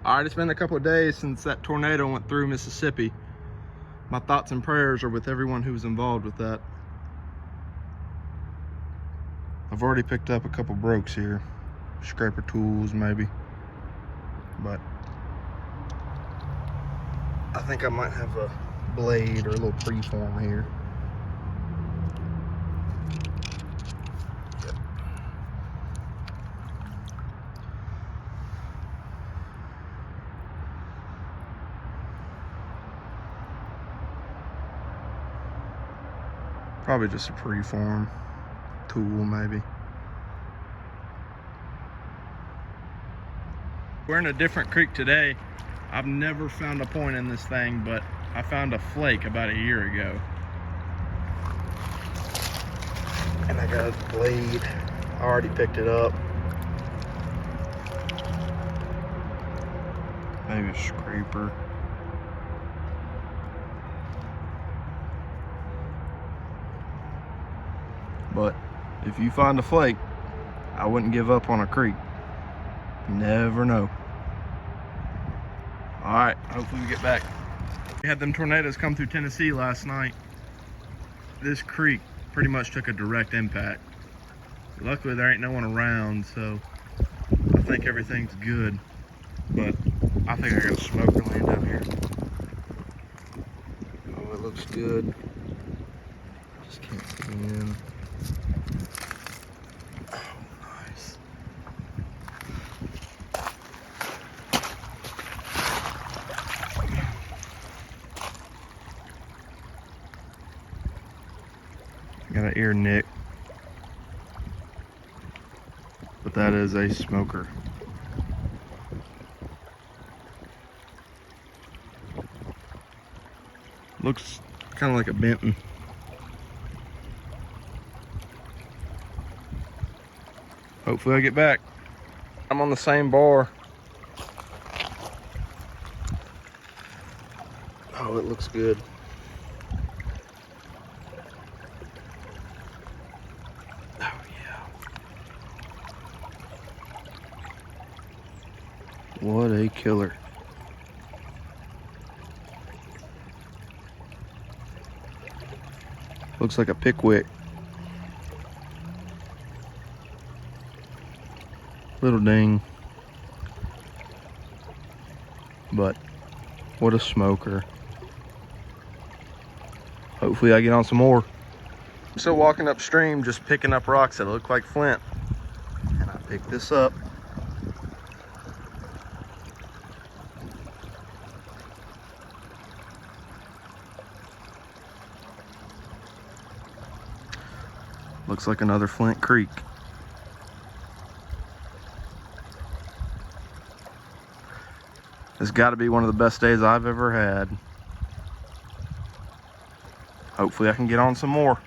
All right, it's been a couple of days since that tornado went through Mississippi. My thoughts and prayers are with everyone who was involved with that. I've already picked up a couple brokes here. Scraper tools, maybe. But I think I might have a blade or a little preform here. Yep. Probably just a preform tool, maybe. We're in a different creek today. I've never found a point in this thing, but I found a flake about a year ago. And I got a blade. I already picked it up. Maybe a scraper. But if you find a flake, I wouldn't give up on a creek. You never know. All right, hopefully we get back. We had them tornadoes come through Tennessee last night. This creek pretty much took a direct impact. Luckily there ain't no one around, so I think everything's good. But I think I got a smoker laying down here. Oh, it looks good. Just can't see in. Got an ear nick, but that is a smoker. Looks kind of like a Benton. Hopefully I get back. I'm on the same bar. Oh, it looks good. What a killer. Looks like a Pickwick. Little ding. But what a smoker. Hopefully I get on some more. I'm still walking upstream, just picking up rocks that look like flint. And I picked this up. Looks like another Flint Creek. It's got to be one of the best days I've ever had. Hopefully I can get on some more.